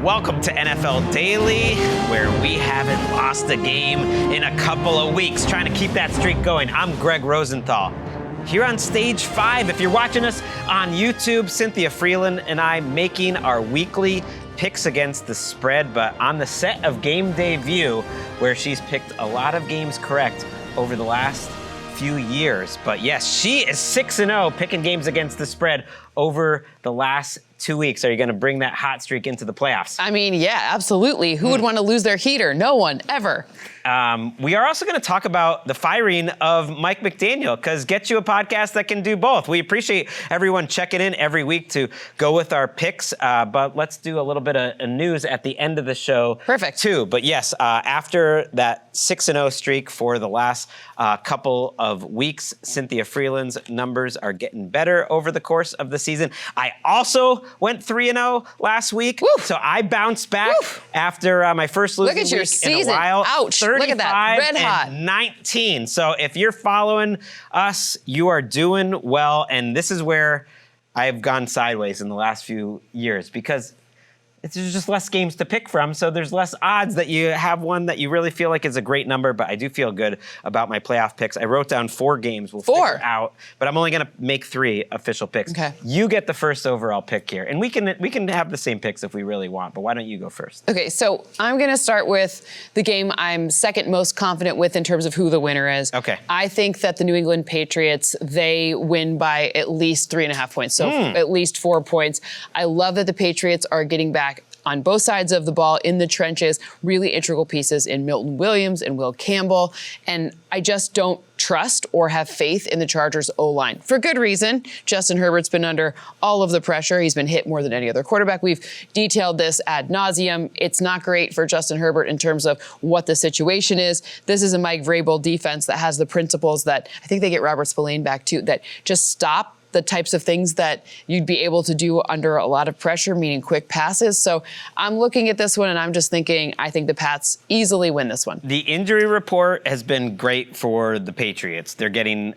Welcome to NFL Daily, where we haven't lost a game in a couple of weeks, trying to keep that streak going. I'm Gregg Rosenthal. Here on Stage 5, if you're watching us on YouTube, Cynthia Frelund and I making our weekly picks against the spread, but on the set of Game Day View, where she's picked a lot of games correct over the last few years. But yes, she is 6-0 picking games against the spread over the last 2 weeks. Are you going to bring that hot streak into the playoffs? I mean, yeah, absolutely. Who would want to lose their heater? No one, ever. We are also going to talk about the firing of Mike McDaniel, because get you a podcast that can do both. We appreciate everyone checking in every week to go with our picks, but let's do a little bit of news at the end of the show. Perfect. Too. But yes, after that 6-0 streak for the last couple of weeks, Cynthia Frelund's numbers are getting better over the course of the season. I also went 3-0 last week, so I bounced back after my first losing Look at your week season. in a while. Ouch. Look at that. Red hot. 19. So if you're following us, you are doing well. And this is where I've gone sideways in the last few years, because there's just less games to pick from, so there's less odds that you have one that you really feel like is a great number, but I do feel good about my playoff picks. I wrote down 4 games. We'll figure out, but I'm only going to make 3 official picks. Okay. You get the first overall pick here, and we can have the same picks if we really want, but why don't you go first? Okay, so I'm going to start with the game I'm second most confident with in terms of who the winner is. Okay. I think that the New England Patriots, they win by at least 3.5 points, so at least 4 points. I love that the Patriots are getting back on both sides of the ball in the trenches, really integral pieces in Milton Williams and Will Campbell. And I just don't trust or have faith in the Chargers O-line. For good reason. Justin Herbert's been under all of the pressure. He's been hit more than any other quarterback. We've detailed this ad nauseum. It's not great for Justin Herbert in terms of what the situation is. This is a Mike Vrabel defense that has the principles that I think they get Robert Spillane back too, that just stop the types of things that you'd be able to do under a lot of pressure, meaning quick passes. So I'm looking at this one and I'm just thinking, I think the Pats easily win this one. The injury report has been great for the Patriots. They're getting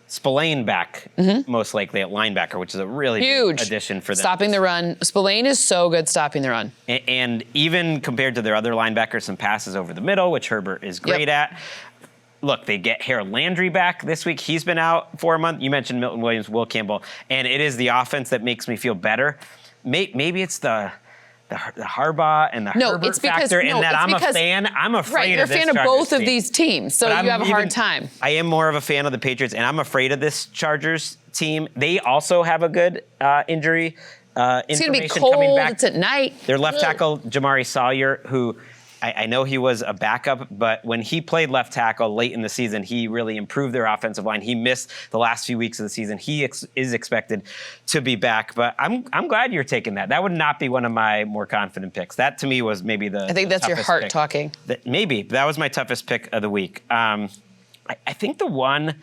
Spillane back, most likely at linebacker, which is a really huge big addition for them. Stopping the run. Spillane is so good stopping the run. And even compared to their other linebackers, some passes over the middle, which Herbert is great at. Look, they get Harold Landry back this week. He's been out for a month. You mentioned Milton Williams, Will Campbell, and it is the offense that makes me feel better. Maybe it's the Harbaugh and the Herbert factor, in that I'm a fan. I'm afraid of this Chargers team. Right, you're a fan of both of these teams, so you have a hard time. I am more of a fan of the Patriots, and I'm afraid of this Chargers team. They also have a good injury it's information going to be cold. Coming back. It's at night. Their left tackle, Jamari Sawyer, who I know he was a backup, but when he played left tackle late in the season, he really improved their offensive line. He missed the last few weeks of the season. He is expected to be back, but I'm glad you're taking that. That would not be one of my more confident picks. That, to me, was maybe the I think that's your heart pick. talking. Maybe. That was my toughest pick of the week. I think the one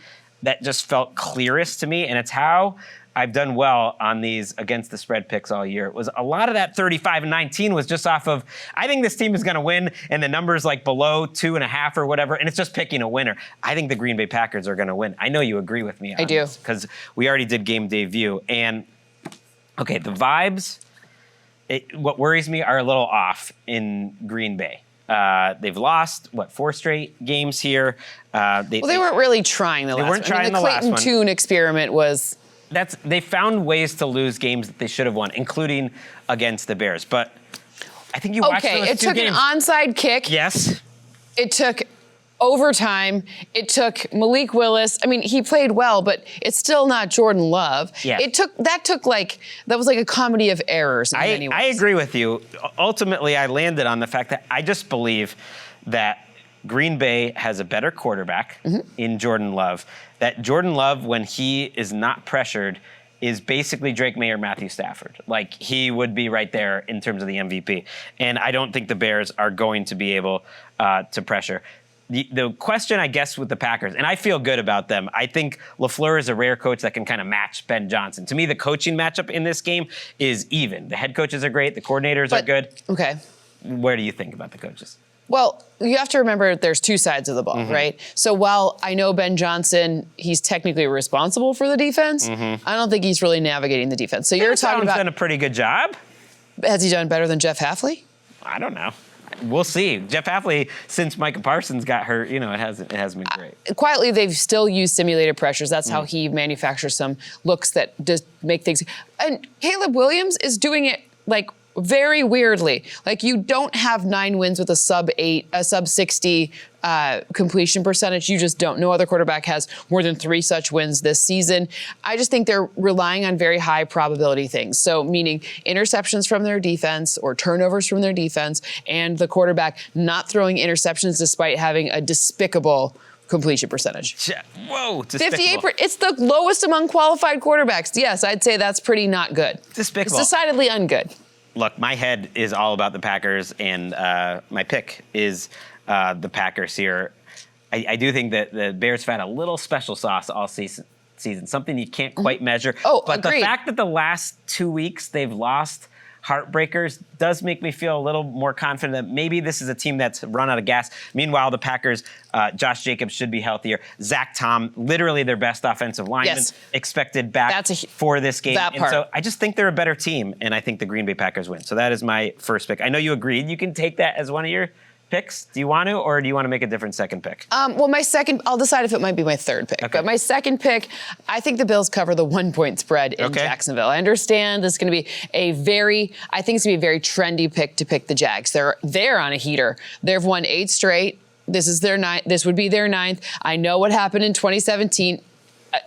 that just felt clearest to me, and it's how I've done well on these against the spread picks all year, was a lot of that 35-19 was just off of, I think this team is going to win, and the number's like below 2.5 or whatever, and it's just picking a winner. I think the Green Bay Packers are going to win. I know you agree with me on I do. because we already did Game Day View. And, okay, the vibes, what worries me are a little off in Green Bay. They've lost, 4 straight games here. They weren't really trying the last one. They weren't trying the last one. The Clayton Tune experiment was... They found ways to lose games that they should have won, including against the Bears. But I think you watched those 2 games. Okay, it took an onside kick. Yes. It took overtime. It took Malik Willis. I mean, he played well, but it's still not Jordan Love. Yeah. That was like a comedy of errors in many ways. I agree with you. Ultimately, I landed on the fact that I just believe that Green Bay has a better quarterback in Jordan Love. That Jordan Love, when he is not pressured, is basically Drake May or Matthew Stafford. Like, he would be right there in terms of the MVP. And I don't think the Bears are going to be able to pressure. The question, I guess, with the Packers, and I feel good about them, I think LaFleur is a rare coach that can kind of match Ben Johnson. To me, the coaching matchup in this game is even. The head coaches are great. The coordinators are good. Okay. Where do you think about the coaches? Well, you have to remember there's 2 sides of the ball, right? So while I know Ben Johnson, he's technically responsible for the defense, I don't think he's really navigating the defense. So you're talking about... done a pretty good job. Has he done better than Jeff Hafley? I don't know. We'll see. Jeff Hafley, since Micah Parsons got hurt, it hasn't been great. Quietly, they've still used simulated pressures. That's how he manufactures some looks that just make things. And Caleb Williams is doing it like very weirdly. Like you don't have 9 wins with a sub 60 completion percentage. You just don't. No other quarterback has more than 3 such wins this season. I just think they're relying on very high probability things. So meaning interceptions from their defense or turnovers from their defense, and the quarterback not throwing interceptions despite having a despicable completion percentage. Whoa, 58%. It's the lowest among qualified quarterbacks. Yes, I'd say that's pretty not good. Despicable. It's decidedly ungood. Look, my head is all about the Packers, and my pick is the Packers here. I do think that the Bears have had a little special sauce all season, something you can't quite measure. Oh, but agreed. The fact that the last 2 weeks they've lost heartbreakers does make me feel a little more confident that maybe this is a team that's run out of gas. Meanwhile, the Packers, Josh Jacobs should be healthier. Zach Tom, literally their best offensive lineman, expected back for this game. And so I just think they're a better team, and I think the Green Bay Packers win. So that is my first pick. I know you agreed. You can take that as one of your picks. Do you want to, or do you want to make a different second pick? Well, my second, I'll decide if it might be my third pick. Okay. But my second pick, I think the Bills cover the 1-point spread in Jacksonville. I understand this is going to be a very trendy pick to pick the Jags. They're on a heater. They've won 8 straight. This is their 9th. This would be their 9th. I know what happened in 2017.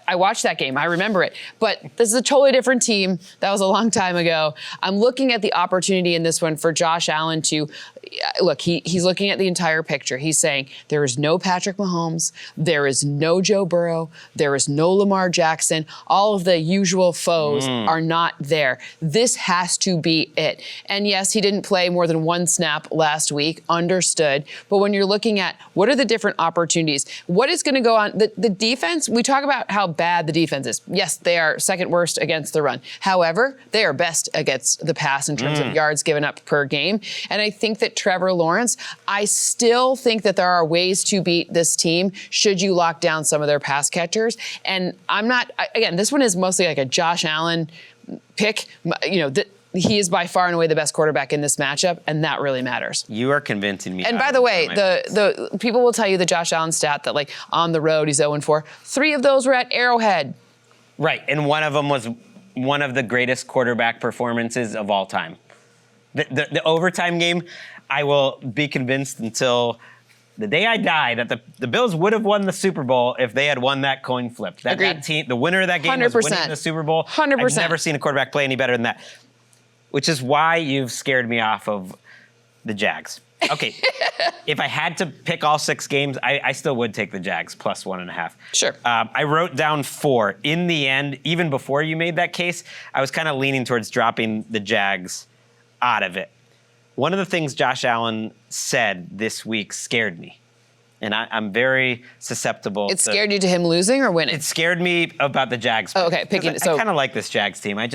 I watched that game. I remember it. But this is a totally different team. That was a long time ago. I'm looking at the opportunity in this one for Josh Allen to look, he's looking at the entire picture. He's saying there is no Patrick Mahomes. There is no Joe Burrow. There is no Lamar Jackson. All of the usual foes are not there. This has to be it. And yes, he didn't play more than 1 snap last week. Understood. But when you're looking at what are the different opportunities, what is going to go on? The defense, we talk about how bad the defense is. Yes, they are second worst against the run. However, they are best against the pass in terms of yards given up per game. And I think that Trevor Lawrence, I still think that there are ways to beat this team should you lock down some of their pass catchers. And again, this one is mostly like a Josh Allen pick. He is by far and away the best quarterback in this matchup, and that really matters. You are convincing me. And by the way, the people will tell you the Josh Allen stat that like on the road he's 0-4. 3 of those were at Arrowhead. Right, and one of them was one of the greatest quarterback performances of all time. The overtime game, I will be convinced until the day I die that the Bills would have won the Super Bowl if they had won that coin flip. That team, the winner of that game 100%. Was winning the Super Bowl. 100%. I've never seen a quarterback play any better than that. Which is why you've scared me off of the Jags. Okay, if I had to pick all 6 games, I still would take the Jags plus 1.5. Sure. I wrote down 4. In the end, even before you made that case, I was kind of leaning towards dropping the Jags out of it. One of the things Josh Allen said this week scared me. And I'm very susceptible. It scared you to him losing or winning? It scared me about the Jags. Oh, okay. I kind of like this Jags team. I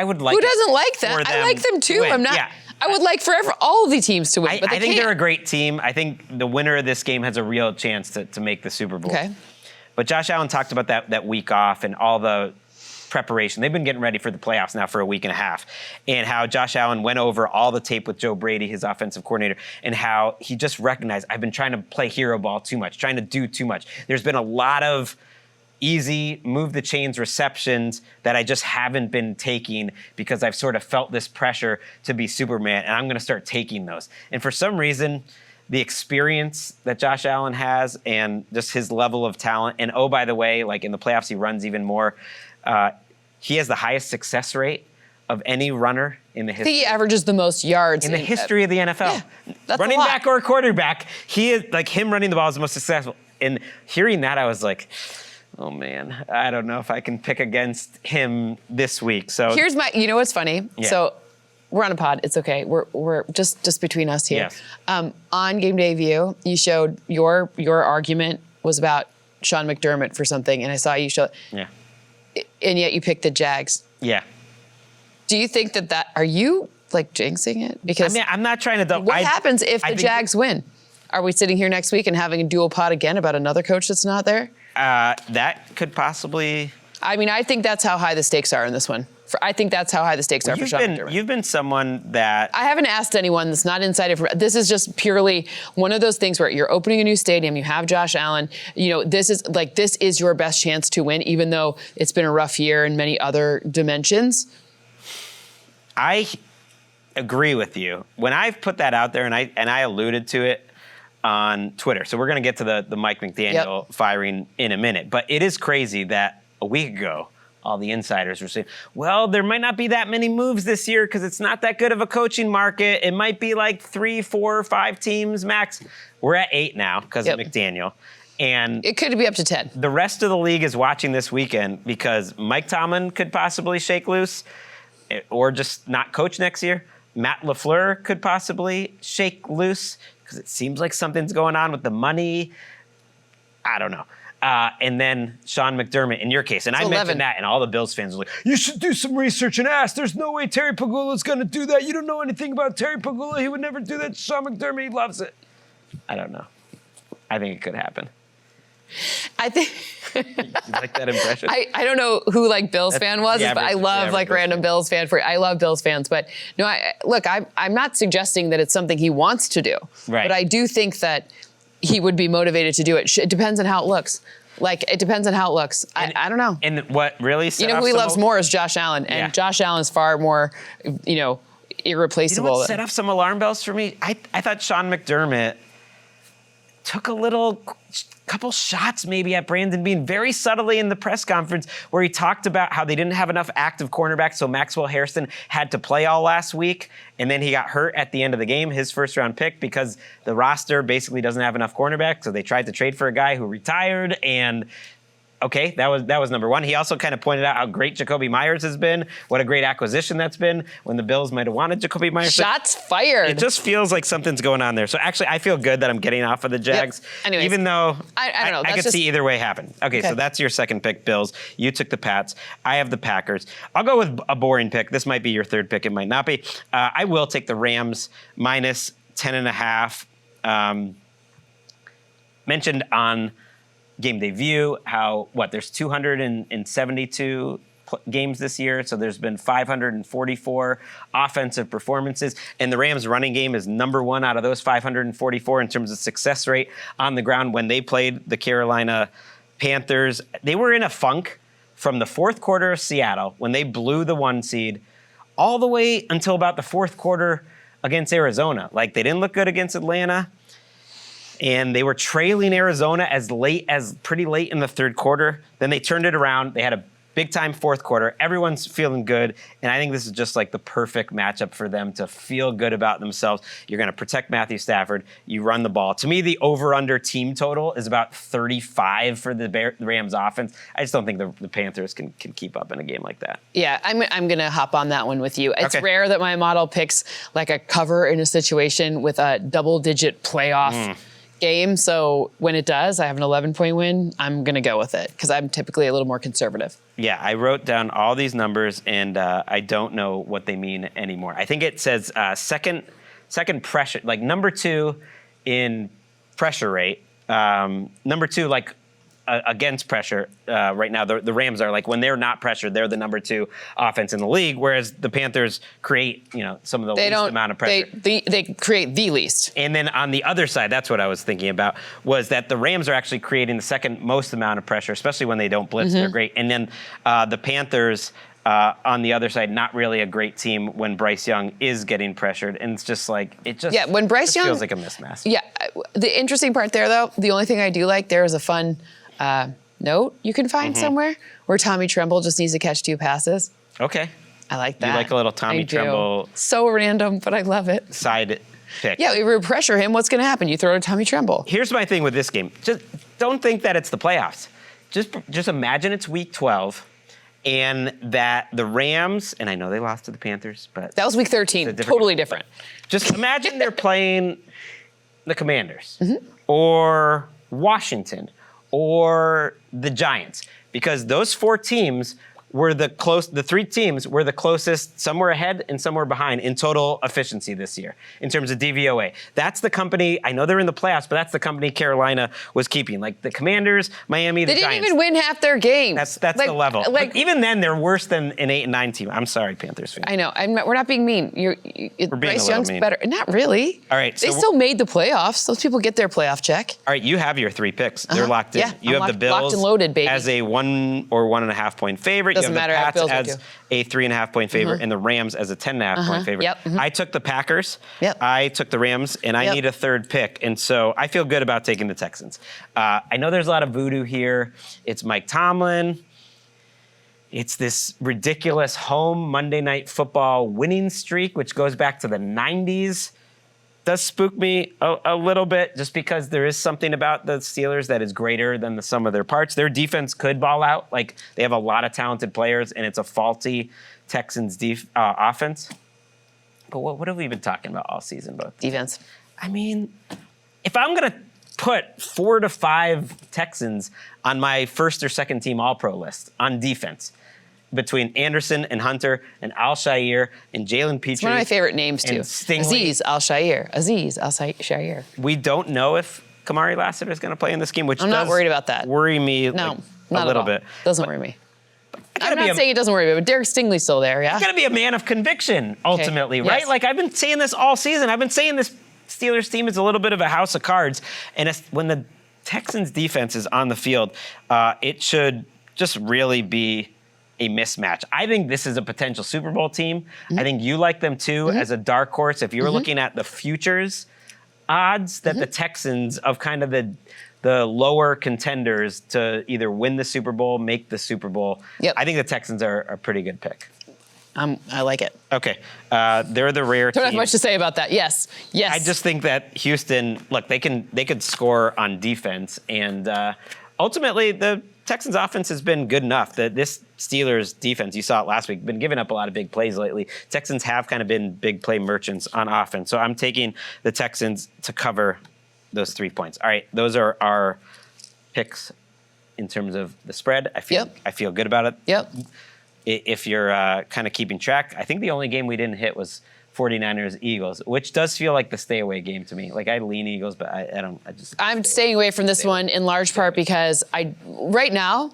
would like. Who doesn't like that? I like them too. I'm not. Yeah. I would like all of the teams to win, but I think they're a great team. I think the winner of this game has a real chance to make the Super Bowl. Okay. But Josh Allen talked about that week off and all the preparation. They've been getting ready for the playoffs now for a week and a half, and how Josh Allen went over all the tape with Joe Brady, his offensive coordinator, and how he just recognized, I've been trying to play hero ball too much, trying to do too much. There's been a lot of easy move the chains receptions that I just haven't been taking because I've sort of felt this pressure to be Superman, and I'm going to start taking those. And for some reason, the experience that Josh Allen has and just his level of talent, and oh, by the way, like in the playoffs, he runs even more. He has the highest success rate of any runner in the history. I think he averages the most yards in the history of the NFL. Yeah, that's running back or quarterback, he is like him running the ball is the most successful. And hearing that, I was like, oh man, I don't know if I can pick against him this week. So here's you know what's funny? Yeah. So we're on a pod. It's okay. We're just between us here. Yes. On Game Day View, you showed your argument was about Sean McDermott for something, and I saw you show. Yeah. And yet you picked the Jags. Yeah. Do you think that are you like jinxing it? Because I'm not trying to. What happens if the Jags win? Are we sitting here next week and having a dual pod again about another coach that's not there? That could possibly. I mean, I think that's how high the stakes are in this one. I think that's how high the stakes are for Sean McDermott. You've been someone that I haven't asked anyone that's not inside it. This is just purely one of those things where you're opening a new stadium. You have Josh Allen. This is your best chance to win, even though it's been a rough year in many other dimensions. I agree with you. When I've put that out there, and I alluded to it on Twitter, so we're going to get to the Mike McDaniel firing in a minute. But it is crazy that a week ago, all the insiders were saying, well, there might not be that many moves this year because it's not that good of a coaching market. It might be like 3, 4, 5 teams max. We're at 8 now because of McDaniel. And it could be up to 10. The rest of the league is watching this weekend because Mike Tomlin could possibly shake loose or just not coach next year. Matt LaFleur could possibly shake loose because it seems like something's going on with the money. I don't know. And then Sean McDermott, in your case, and I mentioned that, and all the Bills fans were like, you should do some research and ask. There's no way Terry Pagula's going to do that. You don't know anything about Terry Pagula. He would never do that. Sean McDermott, he loves it. I don't know. I think it could happen. I think you like that impression? I don't know who Bills fan was, but I love random Bills fan. I love Bills fans, but no, I'm not suggesting that it's something he wants to do, but I do think that he would be motivated to do it. It depends on how it looks. It depends on how it looks. I don't know. And what really set who he loves more is Josh Allen, and Josh Allen is far more, irreplaceable. You know what set off some alarm bells for me? I thought Sean McDermott took a couple shots maybe at Brandon Beane very subtly in the press conference where he talked about how they didn't have enough active cornerbacks, so Maxwell Hairston had to play all last week, and then he got hurt at the end of the game, his first-round pick, because the roster basically doesn't have enough cornerbacks, so they tried to trade for a guy who retired, and okay, that was number one. He also kind of pointed out how great Jacoby Myers has been, what a great acquisition that's been when the Bills might have wanted Jacoby Myers. Shots fired. It just feels like something's going on there. So actually, I feel good that I'm getting off of the Jags, Anyways, even though I don't know. I could see either way happen. Okay, so that's your second pick, Bills. You took the Pats. I have the Packers. I'll go with a boring pick. This might be your third pick. It might not be. I will take the Rams minus 10.5. Mentioned on Game Day View, how there's 272 games this year, so there's been 544 offensive performances, and the Rams running game is number 1 out of those 544 in terms of success rate on the ground. When they played the Carolina Panthers, they were in a funk from the fourth quarter of Seattle when they blew the 1 seed all the way until about the fourth quarter against Arizona. They didn't look good against Atlanta, and they were trailing Arizona pretty late in the third quarter. Then they turned it around. They had a big-time fourth quarter. Everyone's feeling good, and I think this is just the perfect matchup for them to feel good about themselves. You're going to protect Matthew Stafford. You run the ball. To me, the over-under team total is about 35 for the Rams offense. I just don't think the Panthers can keep up in a game like that. Yeah, I'm going to hop on that one with you. It's rare that my model picks a cover in a situation with a double-digit playoff game. So when it does, I have an 11-point win, I'm going to go with it because I'm typically a little more conservative. Yeah, I wrote down all these numbers, and I don't know what they mean anymore. I think it says second pressure, number 2 in pressure rate. Number 2, against pressure right now. The Rams are when they're not pressured, they're the number 2 offense in the league, whereas the Panthers create some of the least amount of pressure. They create the least. And then on the other side, that's what I was thinking about, was that the Rams are actually creating the second most amount of pressure, especially when they don't blitz. They're great. And then the Panthers on the other side, not really a great team when Bryce Young is getting pressured, and it's just when Bryce Young feels like a mismatch. Yeah, the interesting part there, though, the only thing I do there is a fun note you can find somewhere where Tommy Tremble just needs to catch 2 passes. Okay. I like that. You like a little Tommy Tremble. So random, but I love it. Side pick. Yeah, if you pressure him, what's going to happen? You throw to Tommy Tremble. Here's my thing with this game. Just don't think that it's the playoffs. Just imagine it's week 12 and that the Rams, and I know they lost to the Panthers, but that was week 13. Totally different. Just imagine they're playing the Commanders or Washington or the Giants, because those 4 teams were the 3 teams were the closest, some were ahead and some were behind in total efficiency this year in terms of DVOA. That's the company, I know they're in the playoffs, but that's the company Carolina was keeping. Like the Commanders, Miami, the Giants. They didn't even win half their games. That's like, the level. Like, but even then, they're worse than an 8-9 team. I'm sorry, Panthers fans. I know. We're not being mean. We're being Bryce a Young's little mean. better. Not really. All right. They still made the playoffs. Those people get their playoff check. All right, you have your 3 picks. They're locked in. Yeah, you have the Bills locked and loaded, baby. as a 1 or 1.5 point favorite. Doesn't you have matter. the Bills Pats as a 3.5 point favorite, and the Rams as a 10.5 point favorite. Yep. I took the Packers. Yep. I took the Rams, and I need a 3rd pick, and so I feel good about taking the Texans. I know there's a lot of voodoo here. It's Mike Tomlin. It's this ridiculous home Monday Night Football winning streak, which goes back to the 90s. Does spook me a little bit just because there is something about the Steelers that is greater than the sum of their parts. Their defense could ball out. Like, they have a lot of talented players, and it's a faulty Texans offense. But what have we been talking about all season, both? Defense. I mean, if I'm going to put 4 to 5 Texans on my first or second team All-Pro list on defense, between Anderson and Hunter and Al-Shaair and Jalen Petrie. It's one of my favorite names, too. Azeez Al-Shaair. We don't know if Kamari Lassiter is going to play in this game, which I'm not worried about that. Worry me not a little bit. Doesn't worry me. I'm not saying it doesn't worry me, but Derek Stingley's still there, yeah? He's going to be a man of conviction, ultimately, right? Yes. Like, I've been saying this all season. I've been saying this Steelers team is a little bit of a house of cards. And when the Texans defense is on the field, it should just really be a mismatch. I think this is a potential Super Bowl team. I think you like them too as a dark horse. If you're looking at the futures odds that the Texans of kind of the lower contenders to either win the Super Bowl, make the Super Bowl, I think the Texans are a pretty good pick. I like it. Okay. They're the rare team. Don't have much to say about that. Yes. I just think that Houston, look, they could score on defense, and ultimately the Texans offense has been good enough that this Steelers defense, you saw it last week, been giving up a lot of big plays lately. Texans have kind of been big play merchants on offense. So I'm taking the Texans to cover those 3 points. All right, those are our picks in terms of the spread. I feel good about it. Yep. If you're kind of keeping track, I think the only game we didn't hit was 49ers Eagles, which does feel like the stay away game to me. Like, I lean Eagles, but I'm staying away from this one in large part because right now,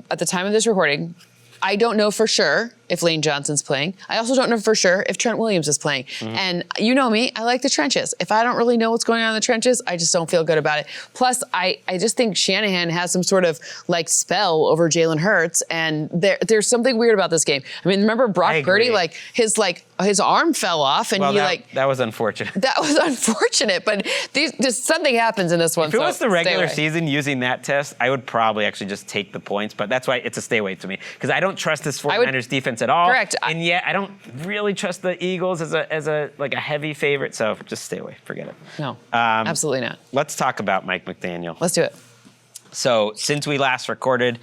at the time of this recording, I don't know for sure if Lane Johnson's playing. I also don't know for sure if Trent Williams is playing. And you know me, I like the trenches. If I don't really know what's going on in the trenches, I just don't feel good about it. Plus, I just think Shanahan has some sort of like spell over Jalen Hurts, and there's something weird about this game. I mean, remember Brock Purdy, his arm fell off, and that was unfortunate. That was unfortunate, but something happens in this one. If it was the regular season using that test, I would probably actually just take the points, but that's why it's a stay away to me, because I don't trust this 49ers defense at all. Correct. And yet I don't really trust the Eagles as a heavy favorite, so just stay away. Forget it. No, absolutely not. Let's talk about Mike McDaniel. Let's do it. So since we last recorded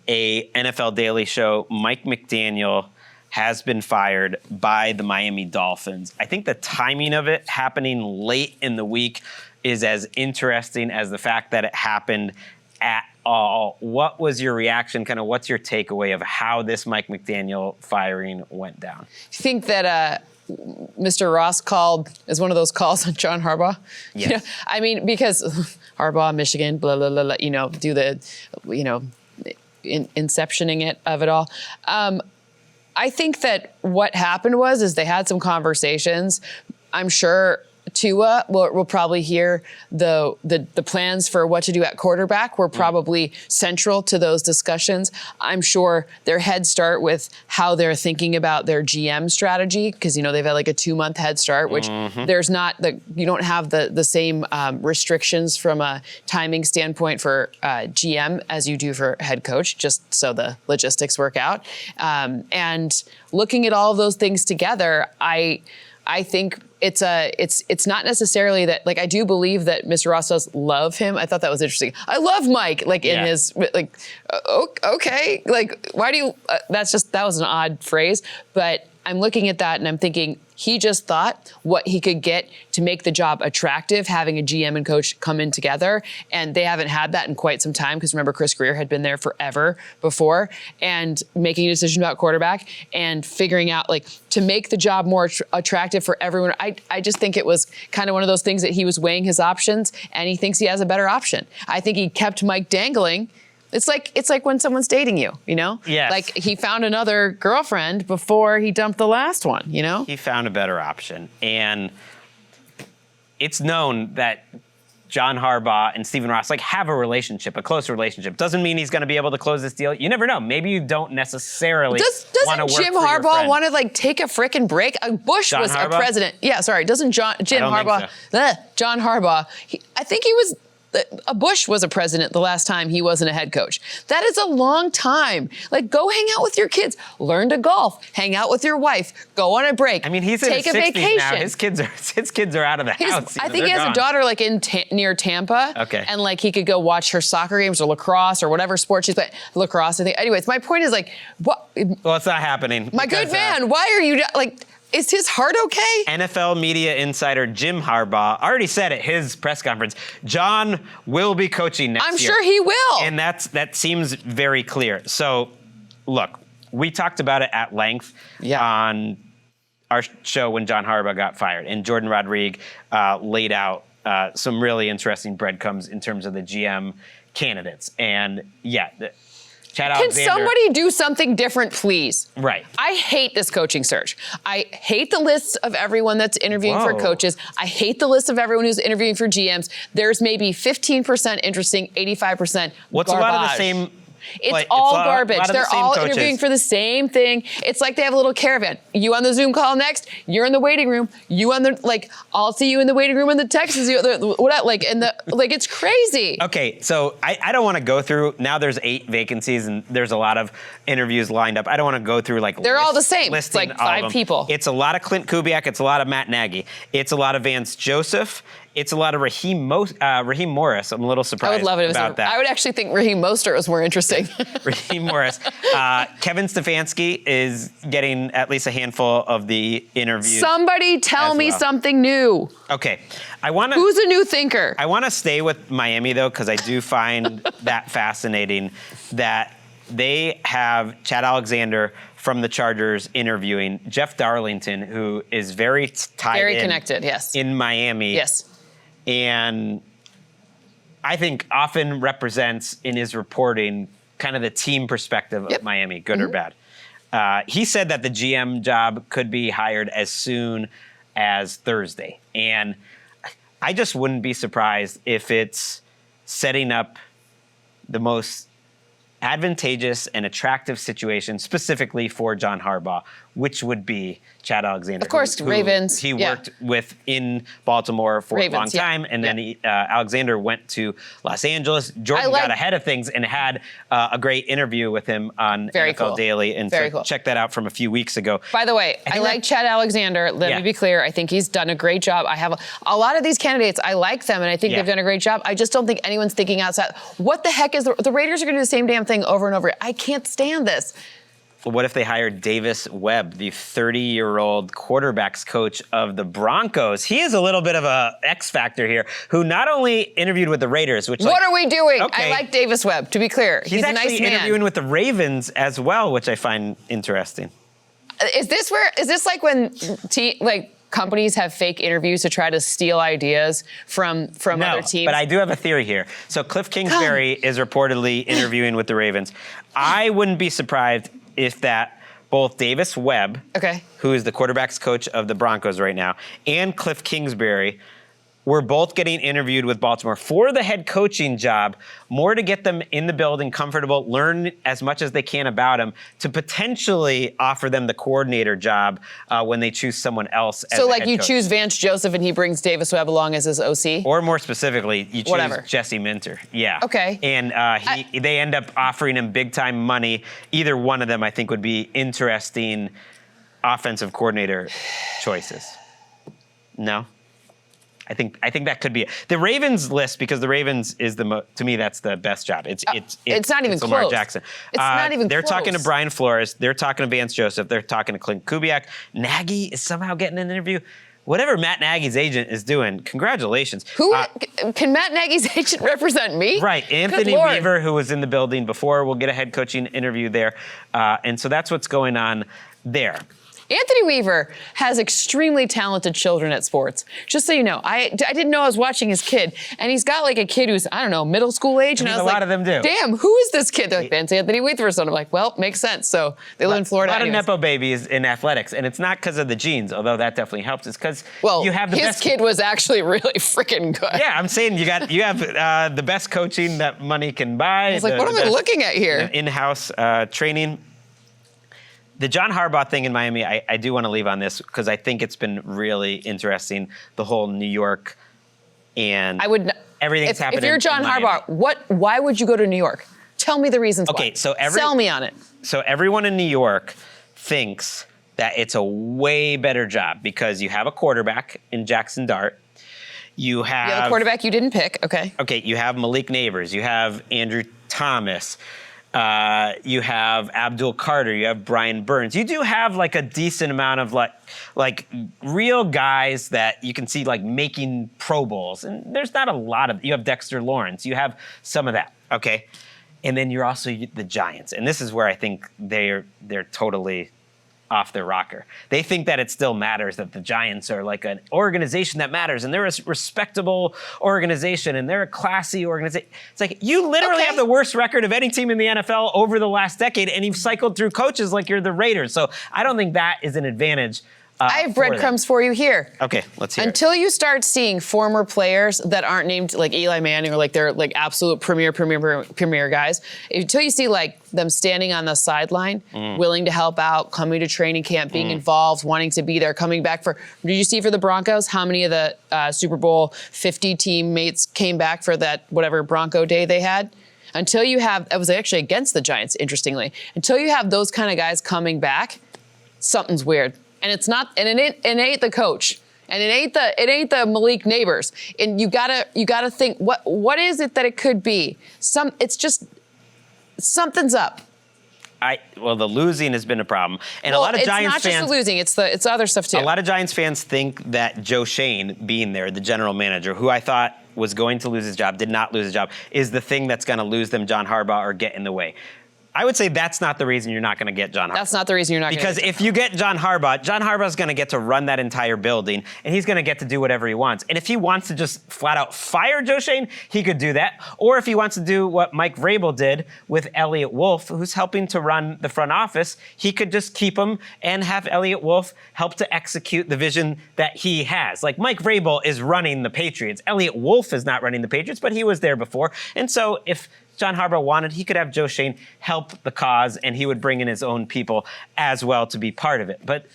a NFL Daily Show, Mike McDaniel has been fired by the Miami Dolphins. I think the timing of it happening late in the week is as interesting as the fact that it happened at all. What was your reaction? Kind of what's your takeaway of how this Mike McDaniel firing went down? You think that Mr. Ross is one of those calls on John Harbaugh? Yes. You know, I mean, because Harbaugh, Michigan, blah, blah, blah, blah, do the, inceptioning it of it all. I think that what happened is they had some conversations. I'm sure Tua will probably hear the plans for what to do at quarterback were probably central to those discussions. I'm sure their head start with how they're thinking about their GM strategy, because they've had like a 2-month head start, which there's not you don't have the same restrictions from a timing standpoint for GM as you do for head coach, just so the logistics work out. And looking at all of those things together, I think it's not necessarily that, like, I do believe that Mr. Ross does love him. I thought that was interesting. I love Mike, in his, okay, like, why do you, that was an odd phrase, but I'm looking at that and I'm thinking he just thought what he could get to make the job attractive, having a GM and coach come in together. And they haven't had that in quite some time because remember, Chris Greer had been there forever before, and making a decision about quarterback and figuring out like to make the job more attractive for everyone. I just think it was kind of one of those things that he was weighing his options and he thinks he has a better option. I think he kept Mike dangling. It's like when someone's dating you, you know? Yes. Like he found another girlfriend before he dumped the last one, you know? He found a better option. And it's known that John Harbaugh and Stephen Ross have a relationship, a close relationship. Doesn't mean he's going to be able to close this deal. You never know. Maybe you don't necessarily want to work Doesn't Jim for your Harbaugh friend. want to take a frickin' break? Bush John was Harbaugh? a president. Yeah, sorry. Doesn't Jim Harbaugh? John Harbaugh. I think he was. Bush was a president the last time he wasn't a head coach. That is a long time. Go hang out with your kids, learn to golf, hang out with your wife, go on a break. I mean, he's take in his a 60s vacation. now. His kids are out of the house. I think he has a daughter near Tampa. Okay. And he could go watch her soccer games or lacrosse or whatever sport she's playing. Lacrosse, I think. Anyways, my point is what? Well, it's not happening. My good man, why are you is his heart okay? NFL media insider Jim Harbaugh already said at his press conference, John will be coaching next year. I'm sure he will. And that seems very clear. So, look, we talked about it at length on our show when John Harbaugh got fired. And Jordan Rodriguez laid out some really interesting breadcrumbs in terms of the GM candidates. And Chad Alexander. Can somebody do something different, please? Right. I hate this coaching search. I hate the lists of everyone that's interviewing for coaches. I hate the list of everyone who's interviewing for GMs. There's maybe 15% interesting, 85% What's garbage. a lot of the same? It's all garbage. They're all interviewing for the same thing. It's like they have a little caravan. You on the Zoom call next. You're in the waiting room. You on the I'll see you in the waiting room in the Texans. It's crazy. Okay, so I don't want to go through. Now there's 8 vacancies and there's a lot of interviews lined up. I don't want to go through they're all the same. It's listing all of 5 them. people. It's a lot of Clint Kubiak. It's a lot of Matt Nagy. It's a lot of Vance Joseph. It's a lot of Raheem Morris. I'm a little surprised I would love it about that. I would actually think Raheem Mostert was more interesting. Raheem Morris. Kevin Stefanski is getting at least a handful of the interviews. Somebody tell me something new. Okay. Who's a new thinker? I want to stay with Miami, though, because I do find that fascinating that they have Chad Alexander from the Chargers interviewing Jeff Darlington, who is very connected, yes. in Miami. Yes. And I think often represents in his reporting kind of the team perspective of Miami, good or bad. He said that the GM job could be hired as soon as Thursday. And I just wouldn't be surprised if it's setting up the most advantageous and attractive situation specifically for John Harbaugh, which would be Chad Alexander. Of course, who Ravens. He worked with in Baltimore for a long time, and then Alexander went to Los Angeles. Jordan got ahead of things and had a great interview with him on NFL Daily, and check that out from a few weeks ago. By the way, I like Chad Alexander. Let me be clear. I think he's done a great job. I have a lot of these candidates. I like them, and I think they've done a great job. I just don't think anyone's thinking outside. What the heck is the Raiders are going to do the same damn thing over and over. I can't stand this. What if they hired Davis Webb, the 30-year-old quarterbacks coach of the Broncos? He is a little bit of a X factor here, who not only interviewed with the Raiders, which what are we doing? Okay. I like Davis Webb, to be clear. He's a nice man. He's actually interviewing with the Ravens as well, which I find interesting. Is this like when companies have fake interviews to try to steal ideas from other teams? But I do have a theory here. So Cliff Kingsbury is reportedly interviewing with the Ravens. I wouldn't be surprised if that both Davis Webb, who is the quarterbacks coach of the Broncos right now, and Cliff Kingsbury were both getting interviewed with Baltimore for the head coaching job, more to get them in the building, comfortable, learn as much as they can about him, to potentially offer them the coordinator job when they choose someone else as so the head you coach. choose Vance Joseph and he brings Davis Webb along as his OC? Or more specifically, you choose Jesse Minter. Yeah. Okay. And they end up offering him big-time money. Either one of them, I think, would be interesting offensive coordinator choices. No? I think that could be it. The Ravens list, because the Ravens is to me, that's the best job. It's not even Lamar close. Jackson. It's not even They're close. talking to Brian Flores. They're talking to Vance Joseph. They're talking to Clint Kubiak. Nagy is somehow getting an interview. Whatever Matt Nagy's agent is doing, congratulations. Who can Matt Nagy's agent represent me? Right, Anthony Weaver, who was in the building before, will get a head coaching interview there. And so that's what's going on there. Anthony Weaver has extremely talented children at sports. Just so you know, I didn't know I was watching his kid, and he's got like a kid who's, I don't know, middle school age. And I was a like, lot of them do. Damn, who is this kid? They're like, that's Anthony Weaver's son. I'm like, well, makes sense. So they live in Florida. A lot anyways. of Nepo babies in athletics, and it's not because of the genes, although that definitely helps. It's because you have the his best. His kid was actually really freaking good. Yeah, I'm saying you have the best coaching that money can buy. I was like, what am I looking at here? In-house training. The John Harbaugh thing in Miami, I do want to leave on this because I think it's been really interesting. The whole New York and everything that's happening. If you're John Harbaugh, why would you go to New York? Tell me the reasons why. Okay, so sell me on it. So everyone in New York thinks that it's a way better job because you have a quarterback in Jackson Dart. You have a quarterback you didn't pick. Okay. Okay, you have Malik Neighbors. You have Andrew Thomas. You have Abdul Carter, you have Brian Burns. You do have like a decent amount of like real guys that you can see like making Pro Bowls. And there's not a lot of, you have Dexter Lawrence, you have some of that, okay? And then you're also the Giants. And this is where I think they're totally off their rocker. They think that it still matters, that the Giants are like an organization that matters, and they're a respectable organization, and they're a classy organization. It's like, you literally have the worst record of any team in the NFL over the last decade, and you've cycled through coaches like you're the Raiders. So I don't think that is an advantage. I have breadcrumbs for you here. Okay, let's hear Until you start seeing former players that aren't named like Eli Manning or like they're like absolute premier guys, until you see like them standing on the sideline, willing to help out, coming to training camp, being involved, wanting to be there, coming back for. Did you see for the Broncos how many of the Super Bowl 50 teammates came back for that whatever Bronco day they had? Until you have, it was actually against the Giants, interestingly. Until you have those kind of guys coming back, something's weird. And it's not, and it ain't the coach, and it ain't the Malik Neighbors. And you gotta think, what is it that it could be? It's just something's up. Well, the losing has been a problem, and a lot of Giants fans. It's not just the losing; it's other stuff too. A lot of Giants fans think that Joe Schoen being there, the general manager, who I thought was going to lose his job, did not lose his job, is the thing that's going to lose them John Harbaugh or get in the way. I would say that's not the reason you're not going to get John Harbaugh. That's not the reason you're not going to get Because if you get John Harbaugh's going to get to run that entire building, and he's going to get to do whatever he wants. And if he wants to just flat out fire Joe Schoen, he could do that. Or if he wants to do what Mike Vrabel did with Elliott Wolf, who's helping to run the front office, he could just keep him and have Elliott Wolf help to execute the vision that he has. Like Mike Vrabel is running the Patriots. Elliott Wolf is not running the Patriots, but he was there before. And so if John Harbaugh wanted, he could have Joe Schoen help the cause, and he would bring in his own people as well to be part of it. But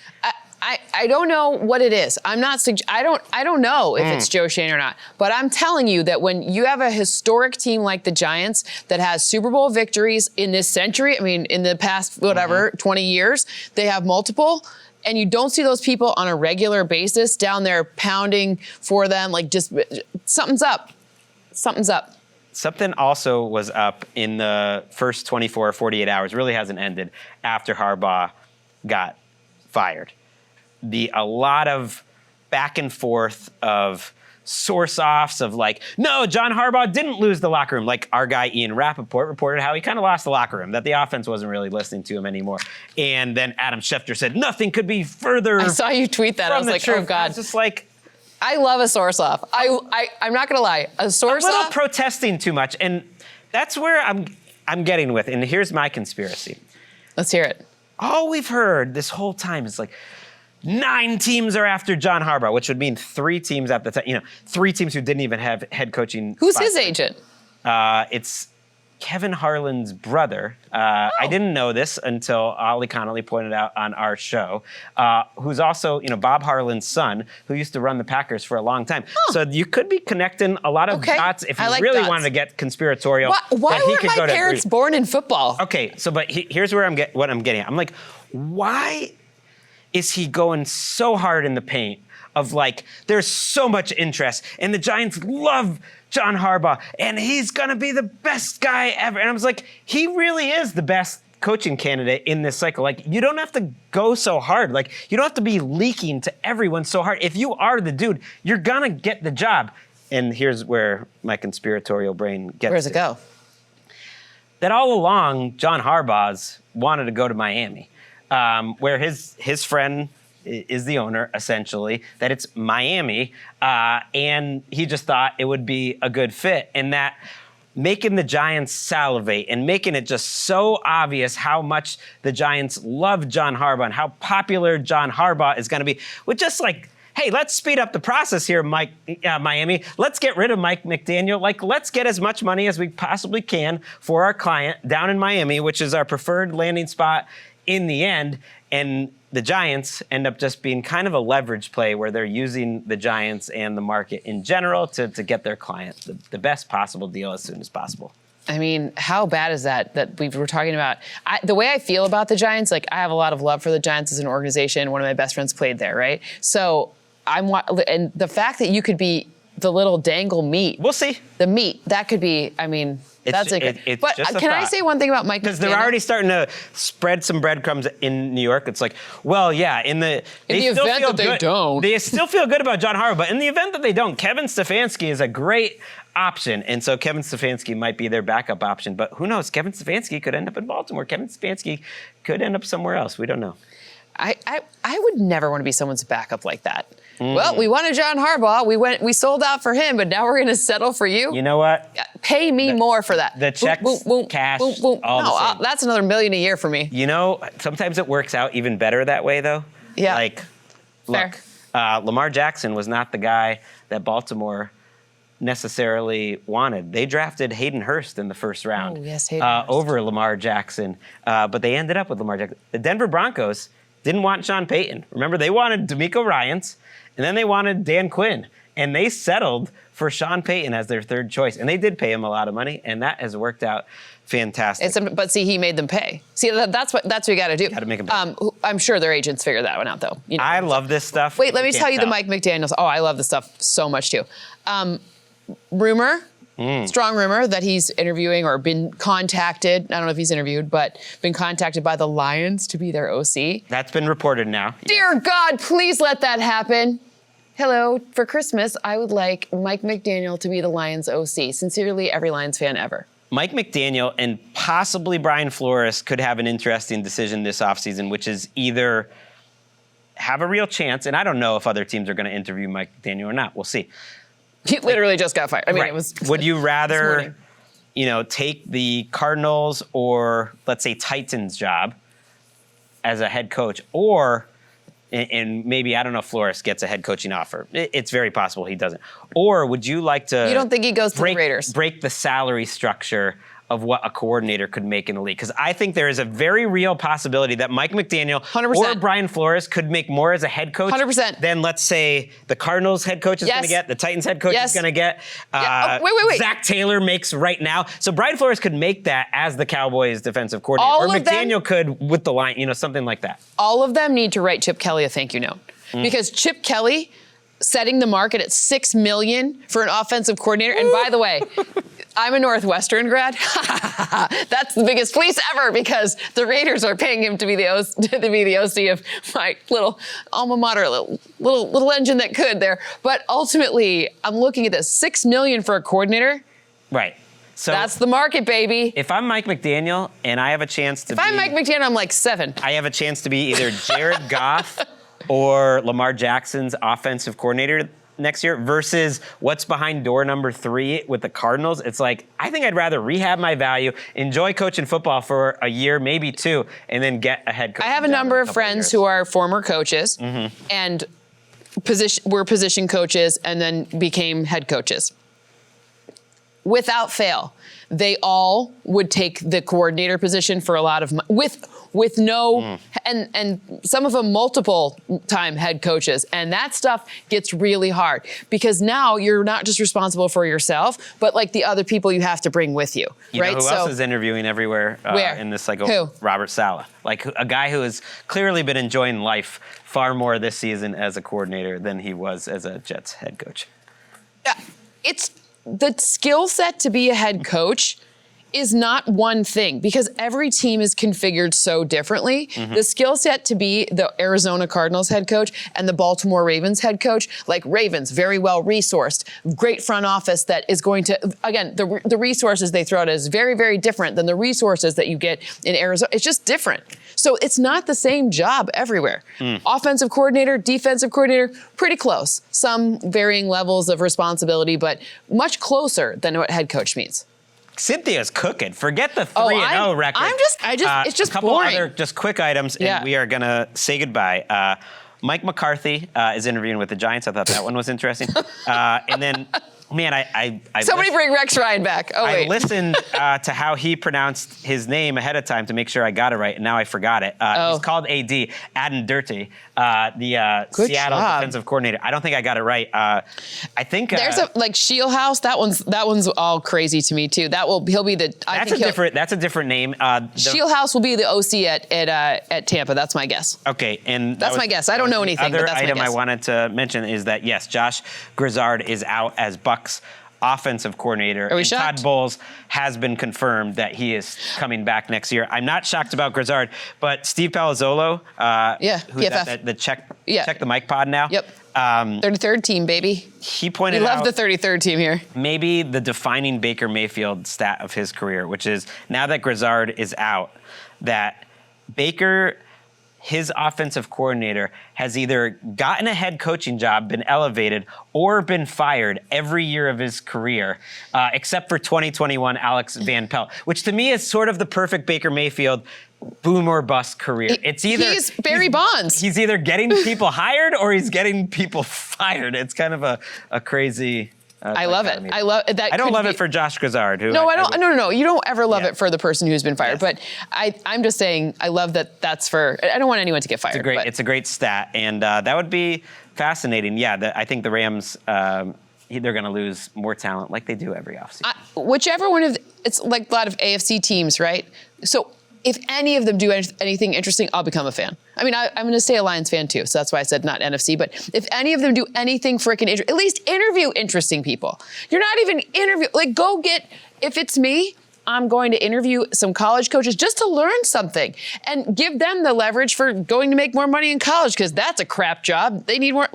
I don't know what it is. I don't know if it's Joe Schoen or not. But I'm telling you that when you have a historic team like the Giants that has Super Bowl victories in this century, I mean, in the past 20 years, they have multiple. And you don't see those people on a regular basis down there pounding for them. Like, just something's up. Something's up. Something also was up in the first 24 or 48 hours, really hasn't ended, after Harbaugh got fired. A lot of back and forth of source-offs of like, no, John Harbaugh didn't lose the locker room. Like our guy Ian Rappaport reported how he kind of lost the locker room, that the offense wasn't really listening to him anymore. And then Adam Schefter said, nothing could be further. I saw you tweet that. I was like, truth. oh, God. I was just like, I love a source-off. I'm not going to lie. A source-off? A little protesting too much. And that's where I'm getting with. And here's my conspiracy. Let's hear it. All we've heard this whole time is like 9 teams are after John Harbaugh, which would mean 3 teams at the time. 3 teams who didn't even have head coaching. Who's his agent? It's Kevin Harlan's brother. I didn't know this until Ollie Connolly pointed out on our show, who's also, Bob Harlan's son, who used to run the Packers for a long time. So you could be connecting a lot of dots if you really wanted to get conspiratorial. Why weren't my parents born in football? Okay, so but here's where what I'm getting at. I'm like, why? is he going so hard in the paint of like, there's so much interest and the Giants love John Harbaugh and he's going to be the best guy ever. And I was like, he really is the best coaching candidate in this cycle. Like, you don't have to go so hard. Like, you don't have to be leaking to everyone so hard. If you are the dude, you're going to get the job. And here's where my conspiratorial brain gets Where does it go? That all along, John Harbaugh's wanted to go to Miami, where his friend is the owner, essentially, that it's Miami, and he just thought it would be a good fit, and that making the Giants salivate and making it just so obvious how much the Giants love John Harbaugh and how popular John Harbaugh is going to be, with just like, hey, let's speed up the process here, Miami. Let's get rid of Mike McDaniel. Like, let's get as much money as we possibly can for our client down in Miami, which is our preferred landing spot in the end. And the Giants end up just being kind of a leverage play where they're using the Giants and the market in general to get their client the best possible deal as soon as possible. I mean, how bad is that we were talking about? The way I feel about the Giants, like, I have a lot of love for the Giants as an organization. One of my best friends played there, right? So and the fact that you could be the little dangle meat. We'll see. The meat, that could be, I mean, that's a but just a can thought. I say one thing about Mike McDaniel? Because they're already starting to spread some breadcrumbs in New York. It's like, well, yeah, in the event that they don't. They still feel good about John Harbaugh, but in the event that they don't, Kevin Stefanski is a great option. And so Kevin Stefanski might be their backup option. But who knows? Kevin Stefanski could end up in Baltimore. Kevin Stefanski could end up somewhere else. We don't know. I would never want to be someone's backup like that. Well, we wanted John Harbaugh. We sold out for him, but now we're going to settle for you. You know what? Pay me more for that. The checks, cash, all the same. That's another $1 million a year for me. You know, sometimes it works out even better that way, though. Yeah. Like, Fair. look, Lamar Jackson was not the guy that Baltimore necessarily wanted. They drafted Hayden Hurst in the first round. Oh, yes, Hayden Hurst. Over Lamar Jackson, but they ended up with Lamar Jackson. The Denver Broncos didn't want Sean Payton. Remember, they wanted DeMeco Ryans, and then they wanted Dan Quinn, and they settled for Sean Payton as their third choice, and they did pay him a lot of money, and that has worked out fantastic. But see, he made them pay. See, that's what you got to do. Got to make them pay. I'm sure their agents figured that one out, though. You know, I love this stuff. Wait, let me tell you the Mike McDaniels. Oh, I love this stuff so much too. Strong rumor that he's interviewing or been contacted. I don't know if he's interviewed, but been contacted by the Lions to be their OC. That's been reported now. Dear God, please let that happen. Hello, for Christmas, I would like Mike McDaniel to be the Lions OC. Sincerely, every Lions fan ever. Mike McDaniel and possibly Brian Flores could have an interesting decision this offseason, which is either have a real chance, and I don't know if other teams are going to interview Mike McDaniel or not. We'll see. He literally just got fired. I mean, right. It was. Would you rather, take the Cardinals or, let's say, Titans job as a head coach, or, and maybe, I don't know if Flores gets a head coaching offer. It's very possible he doesn't. Or would you like to... You don't think he goes to the Raiders? Break the salary structure of what a coordinator could make in the league? Because I think there is a very real possibility that Mike McDaniel 100%. or Brian Flores could make more as a head coach 100%. than, let's say, the Cardinals head coach is going to get, the Titans head coach is going to get. Wait. Zach Taylor makes right now. So Brian Flores could make that as the Cowboys defensive coordinator. Or McDaniel could with the line, something like that. All of them need to write Chip Kelly a thank you note. Because Chip Kelly setting the market at $6 million for an offensive coordinator. And by the way, I'm a Northwestern grad. That's the biggest fleece ever because the Raiders are paying him to be the OC of my little alma mater, little engine that could there. But ultimately, I'm looking at this $6 million for a coordinator. Right. So that's the market, baby. If I'm Mike McDaniel and I have a chance to If I'm Mike McDaniel, I'm like 7. I have a chance to be either Jared Goff or Lamar Jackson's offensive coordinator next year versus what's behind door number 3 with the Cardinals. It's like, I think I'd rather rehab my value, enjoy coaching football for a year, maybe 2, and then get a head coach. I have a number of friends who are former coaches and were position coaches and then became head coaches. without fail, they all would take the coordinator position for a lot of with no and some of them multiple time head coaches, and that stuff gets really hard because now you're not just responsible for yourself, but like the other people you have to bring with you. You right? know who else is interviewing everywhere in this cycle? Who? Robert Saleh, like a guy who has clearly been enjoying life far more this season as a coordinator than he was as a Jets head coach. It's the skill set to be a head coach is not one thing because every team is configured so differently. The skill set to be the Arizona Cardinals head coach and the Baltimore Ravens head coach, like Ravens, very well resourced, great front office that is going to, again, the resources they throw out is very, very different than the resources that you get in Arizona. It's just different. So it's not the same job everywhere. Offensive coordinator, defensive coordinator, pretty close. Some varying levels of responsibility, but much closer than what head coach means. Cynthia's cooking. Forget the 3-0 record. It's just a couple boring. other just quick items, and we are gonna say goodbye. Mike McCarthy is interviewing with the Giants. I thought that one was interesting. And then, man, I somebody bring Rex Ryan back. Oh wait, I listened to how he pronounced his name ahead of time to make sure I got it right, and now I forgot it. He's called AD, Adam Dirty, the Seattle defensive coordinator. I don't think I got it right. I think there's a Shieldhouse. That one's all crazy to me too. He'll be the. That's a different name. Shieldhouse will be the OC at Tampa. That's my guess. Okay, and that's my guess. I don't know anything. The other but that's item my guess. I wanted to mention is that yes, Josh Grizzard is out as Bucs offensive coordinator. Are we and shocked? Todd Bowles has been confirmed that he is coming back next year. I'm not shocked about Grizzard, but Steve Palazzolo, who's at the check the mic pod now. Yep. 33rd team, baby. He pointed out. We love the 33rd team here. Maybe the defining Baker Mayfield stat of his career, which is now that Grizzard is out, that Baker, his offensive coordinator, has either gotten a head coaching job, been elevated, or been fired every year of his career, except for 2021 Alex Van Pelt, which to me is sort of the perfect Baker Mayfield boom or bust career. It's either he's Barry Bonds. He's either getting people hired or he's getting people fired. It's kind of a crazy. I love it. I love that. I don't love it for Josh Grizzard. No, I don't. No. You don't ever love it for the person who's been fired. Yes. But I'm just saying, I love that. That's for. I don't want anyone to get fired. It's a great stat, and that would be fascinating. Yeah, I think the Rams. They're going to lose more talent like they do every offseason. Whichever one of it's like a lot of AFC teams, right? So if any of them do anything interesting, I'll become a fan. I mean, I'm going to stay a Lions fan too, so that's why I said not NFC. But if any of them do anything freaking interesting, at least interview interesting people. You're not even go get. If it's me, I'm going to interview some college coaches just to learn something and give them the leverage for going to make more money in college because that's a crap job. They need more,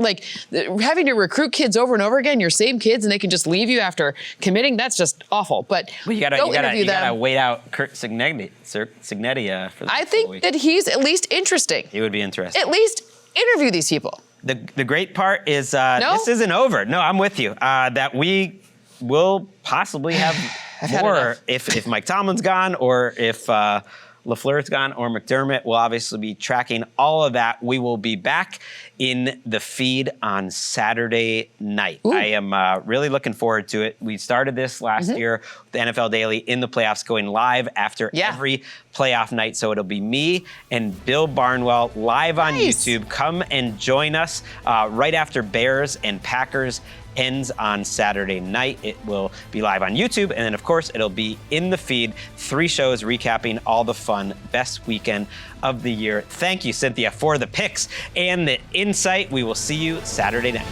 having to recruit kids over and over again, your same kids, and they can just leave you after committing. That's just awful. But you gotta wait out Kurt Signetti for the I think that he's at least interesting. He would be interesting. At least interview these people. The great part is this isn't over. No, I'm with you. That we will possibly have more if Mike Tomlin's gone or if LaFleur's gone or McDermott. We'll obviously be tracking all of that. We will be back in the feed on Saturday night. Ooh. I am really looking forward to it. We started this last year with the NFL Daily in the playoffs, going live after every playoff night. So it'll be me and Bill Barnwell live on YouTube. Come and join us right after Bears and Packers ends on Saturday night. It will be live on YouTube, and then of course it'll be in the feed. 3 shows recapping all the fun best weekend of the year. Thank you, Cynthia, for the picks and the insight. We will see you Saturday night.